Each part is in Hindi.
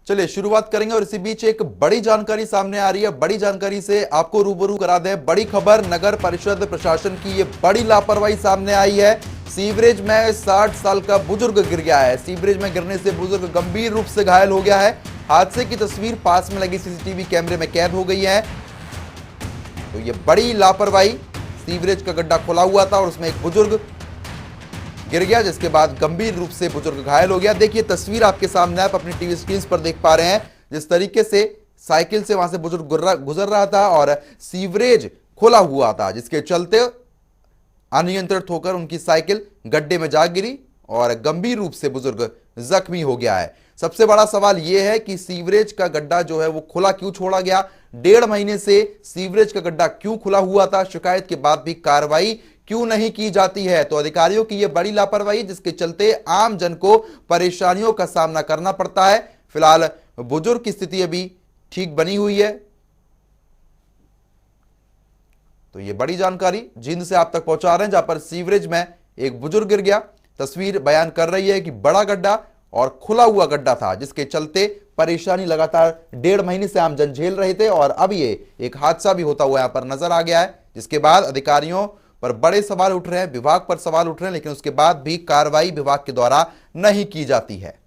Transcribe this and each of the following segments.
चलिए शुरुआत करेंगे और इसी बीच एक बड़ी जानकारी सामने आ रही है। बड़ी जानकारी से आपको रूबरू करा दें। बड़ी खबर, नगर परिषद प्रशासन की ये बड़ी लापरवाही सामने आई है। सीवरेज में 60 साल का बुजुर्ग गिर गया है। सीवरेज में गिरने से बुजुर्ग गंभीर रूप से घायल हो गया है। हादसे की तस्वीर पास में लगी सीसीटीवी कैमरे में कैद हो गई है। तो ये बड़ी लापरवाही, सीवरेज का गड्ढा खुला हुआ था और उसमें एक बुजुर्ग गिर गया, जिसके बाद गंभीर रूप से बुजुर्ग घायल हो गया। देखिए तस्वीर आपके सामने, आप अपनी टीवी स्क्रीन पर देख पा रहे हैं जिस तरीके से साइकिल से वहां से बुजुर्ग गुजर रहा था और सीवरेज खुला हुआ था, जिसके चलते अनियंत्रित होकर उनकी साइकिल गड्ढे में जा गिरी और गंभीर रूप से बुजुर्ग जख्मी हो गया है। सबसे बड़ा सवाल यह है कि सीवरेज का गड्ढा जो है वो खुला क्यों छोड़ा गया? 1.5 महीने से सीवरेज का गड्ढा क्यों खुला हुआ था? शिकायत के बाद भी कार्रवाई क्यों नहीं की जाती है? तो अधिकारियों की यह बड़ी लापरवाही, जिसके चलते आम जन को परेशानियों का सामना करना पड़ता है। फिलहाल बुजुर्ग की स्थिति अभी ठीक बनी हुई है। तो यह बड़ी जानकारी जींद से आप तक पहुंचा रहे हैं, जहां पर सीवरेज में एक बुजुर्ग गिर गया। तस्वीर बयान कर रही है कि बड़ा गड्ढा और खुला हुआ गड्ढा था, जिसके चलते परेशानी लगातार 1.5 महीने से आम जन झेल रहे थे और अब ये एक हादसा भी होता हुआ यहां पर नजर आ गया है, जिसके बाद अधिकारियों पर बड़े सवाल उठ रहे हैं, विभाग पर सवाल उठ रहे हैं, लेकिन उसके बाद भी कार्रवाई विभाग के द्वारा नहीं की जाती है।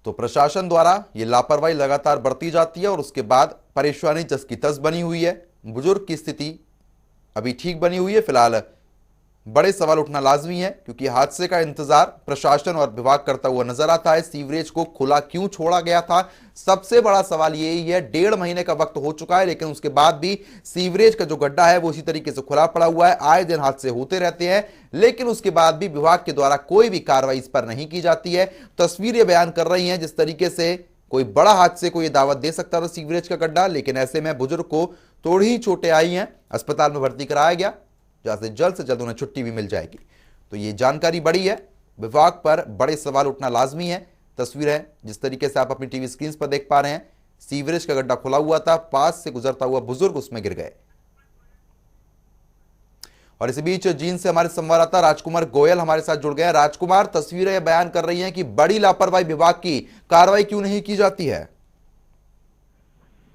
तो प्रशासन द्वारा यह लापरवाही लगातार बढ़ती जाती है और उसके बाद परेशानी जस की तस बनी हुई है। बुजुर्ग की स्थिति अभी ठीक बनी हुई है। फिलहाल बड़े सवाल उठना लाजमी है, क्योंकि हादसे का इंतजार प्रशासन और विभाग करता हुआ नजर आता है। सीवरेज को खुला क्यों छोड़ा गया था? सबसे बड़ा सवाल यही है। 1.5 महीने का वक्त हो चुका है, लेकिन उसके बाद भी सीवरेज का जो गड्ढा है वो उसी तरीके से खुला पड़ा हुआ है। आए दिन हादसे होते रहते हैं, लेकिन उसके बाद भी विभाग के द्वारा कोई भी कार्रवाई इस पर नहीं की जाती है। तस्वीरें बयान कर रही हैं जिस तरीके से कोई बड़ा हादसे को यह दावत दे सकता था सीवरेज का गड्ढा, लेकिन ऐसे में बुजुर्ग को थोड़ी ही चोटें आई हैं, अस्पताल में भर्ती कराया गया, जहां से जल्द उन्हें छुट्टी भी मिल जाएगी। तो ये जानकारी बड़ी है, विभाग पर बड़े सवाल उठना लाजमी है। तस्वीर है जिस तरीके से आप अपनी टीवी स्क्रीन पर देख पा रहे हैं, सीवरेज का गड्ढा खुला हुआ था, पास से गुजरता हुआ बुजुर्ग उसमें गिर गए। और इसी बीच जींद से हमारे संवाददाता राजकुमार गोयल हमारे साथ जुड़ गए। राजकुमार, तस्वीरें बयान कर रही हैं कि बड़ी लापरवाही विभाग की, कार्रवाई क्यों नहीं की जाती है?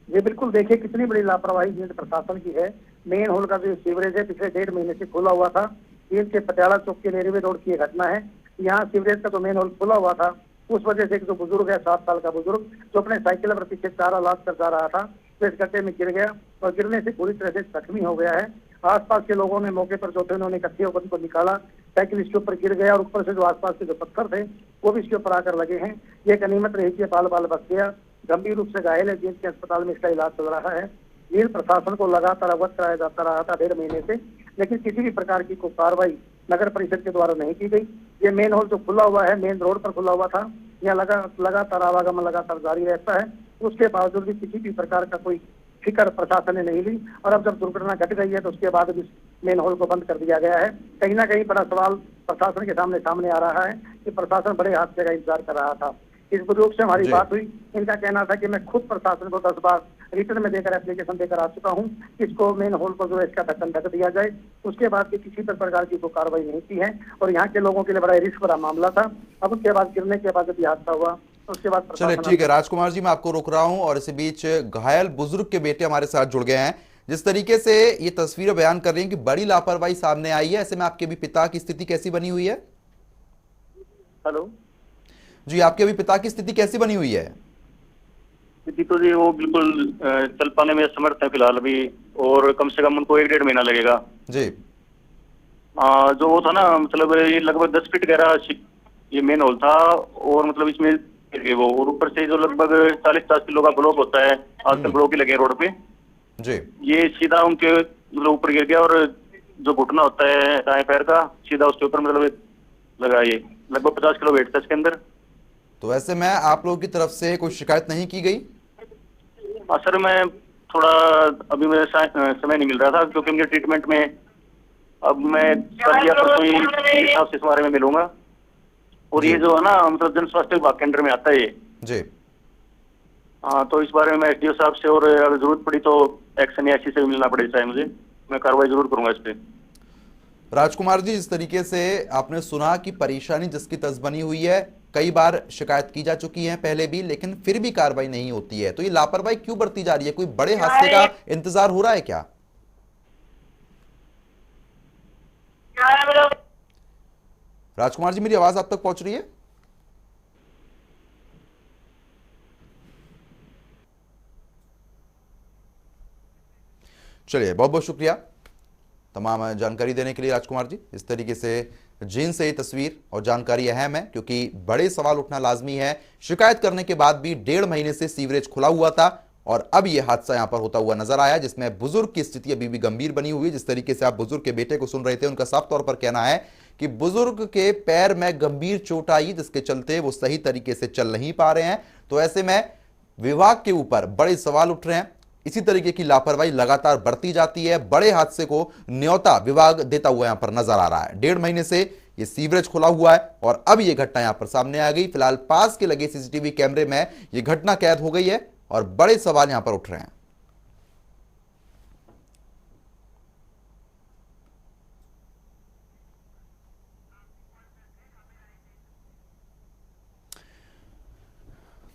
ये बिल्कुल देखिए कितनी बड़ी लापरवाही जींद प्रशासन की है। मेन होल का जो सीवरेज है पिछले 1.5 महीने से खुला हुआ था। जींद के पटियाला चौक के रेलवे रोड की घटना है। यहाँ सीवरेज का जो मेन होल खुला हुआ था, उस वजह से एक जो बुजुर्ग है 60 साल का बुजुर्ग, जो अपने साइकिल पर पीछे चारा लाद कर जा रहा था, तो इस गड्ढे में गिर गया और गिरने से पूरी तरह से जख्मी हो गया है। आसपास के लोगों ने मौके पर जो थे उन्होंने इकट्ठे होकर उनको निकाला। साइकिल इसके ऊपर गिर गया और ऊपर से जो आसपास के जो पत्थर थे वो भी इसके ऊपर आकर लगे हैं। ये गनीमत रही कि बाल बाल बच गया। गंभीर रूप से घायल है, जींद के अस्पताल में इसका इलाज चल रहा है। जींद प्रशासन को लगातार अवगत कराया जाता रहा था 1.5 महीने से, लेकिन किसी भी प्रकार की कोई कार्रवाई नगर परिषद के द्वारा नहीं की गई। ये मेन होल जो खुला हुआ है, मेन रोड पर खुला हुआ था, यहाँ लगातार आवागमन लगातार जारी रहता है। उसके बावजूद भी किसी भी प्रकार का कोई फिक्र प्रशासन ने नहीं ली और अब जब दुर्घटना घट गई है तो उसके बाद भी मेन होल को बंद कर दिया गया है। कहीं ना कहीं बड़ा सवाल प्रशासन के सामने आ रहा है कि प्रशासन बड़े हादसे का इंतजार कर रहा था। इस बुजुर्ग से हमारी बात हुई, इनका कहना था कि मैं खुद प्रशासन को 10 बार रिटर्न में देकर एप्लीकेशन देकर आ चुका हूं, इसको मेन होल को जो है इसका ढक्कन ढक दिया जाए। उसके बाद भी किसी प्रकार की कोई कार्रवाई नहीं की है और यहाँ के लोगों के लिए बड़ा रिस्क भरा मामला था। अब उसके बाद गिरने के बाद जब हादसा हुआ उसके बाद चलिए ठीक है राजकुमार जी, मैं आपको रोक रहा हूं और इसी बीच घायल बुजुर्ग के बेटे हमारे साथ जुड़ गए हैं। जिस तरीके से ये तस्वीरें बयान कर रही हैं कि बड़ी लापरवाही सामने आई है, ऐसे में आपके भी पिता की स्थिति कैसी बनी हुई है? हेलो जी, आपके अभी पिता की स्थिति कैसी बनी हुई है? स्थिति तो जी वो बिल्कुल चल पाने में असमर्थ है फिलहाल अभी, और कम से कम उनको 1.5 महीना लगेगा जी। जो वो था ना, मतलब ये लगभग 10 फीट गहरा ये मेन होल था और मतलब इसमें वो, और ऊपर से जो लगभग 40-50 किलो का ब्लॉक होता है, आजकल ब्लॉक ही लगे रोड पे जी, ये सीधा उनके मतलब ऊपर गिर गया और जो घुटना होता है दाएं पैर का, सीधा उसके ऊपर मतलब लगा। ये लगभग 50 किलो वेट था इसके अंदर। तो ऐसे में आप लोगों की तरफ से कोई शिकायत नहीं की गई? सर मैं थोड़ा अभी मेरे समय नहीं मिल रहा था, क्योंकि उनके ट्रीटमेंट में अब मैं कल या परसों ही हिसाब से इस बारे में मिलूंगा। और ये जो है ना, मतलब जन स्वास्थ्य विभाग के अंडर में आता है ये जी। हाँ, तो इस बारे में मैं एसडीओ साहब से, और अगर जरूरत पड़ी तो एक्शन एसी से भी मिलना पड़े, चाहे मुझे, मैं कार्रवाई जरूर करूंगा इस पे। राजकुमार जी, जिस तरीके से आपने सुना कि परेशानी जिसकी तस बनी हुई है, कई बार शिकायत की जा चुकी है पहले भी, लेकिन फिर भी कार्रवाई नहीं होती है, तो ये लापरवाही क्यों बरती जा रही है? कोई बड़े हादसे का इंतजार हो रहा है क्या? राजकुमार जी, मेरी आवाज आप तक पहुंच रही है? चलिए, बहुत बहुत शुक्रिया तमाम जानकारी देने के लिए राजकुमार जी। इस तरीके से जीन से ये तस्वीर और जानकारी अहम है, क्योंकि बड़े सवाल उठना लाजमी है। शिकायत करने के बाद भी 1.5 महीने से सीवरेज खुला हुआ था और अब यह हादसा यहां पर होता हुआ नजर आया, जिसमें बुजुर्ग की स्थिति अभी भी गंभीर बनी हुई है। जिस तरीके से आप बुजुर्ग के बेटे को सुन रहे थे, उनका साफ तौर पर कहना है कि बुजुर्ग के पैर में गंभीर चोट आई, जिसके चलते वो सही तरीके से चल नहीं पा रहे हैं। तो ऐसे में विभाग के ऊपर बड़े सवाल उठ रहे हैं। इसी तरीके की लापरवाही लगातार बढ़ती जाती है। बड़े हादसे को न्योता विभाग देता हुआ यहां पर नजर आ रहा है। 1.5 महीने से ये सीवरेज खुला हुआ है और अब ये घटना यहां पर सामने आ गई। फिलहाल पास के लगे सीसीटीवी कैमरे में ये घटना कैद हो गई है और बड़े सवाल यहां पर उठ रहे हैं।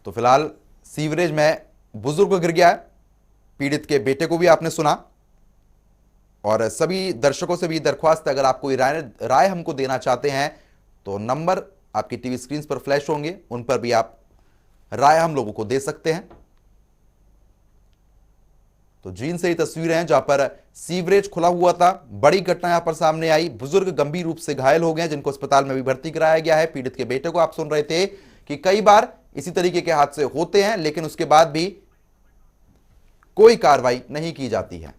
तो फिलहाल सीवरेज में बुजुर्ग गिर गया है, पीड़ित के बेटे को भी आपने सुना, और सभी दर्शकों से भी दरख्वास्त है, अगर आप कोई राय हमको देना चाहते हैं तो नंबर आपकी टीवी स्क्रीन पर फ्लैश होंगे, उन पर भी आप राय हम लोगों को दे सकते हैं। तो जीन से ये तस्वीरें हैं जहां पर सीवरेज खुला हुआ था, बड़ी घटना यहां पर सामने आई। बुजुर्ग गंभीर रूप से घायल हो गए, जिनको अस्पताल में भी भर्ती कराया गया है। पीड़ित के बेटे को आप सुन रहे थे कि कई बार इसी तरीके के हादसे होते हैं, लेकिन उसके बाद भी कोई कार्रवाई नहीं की जाती है।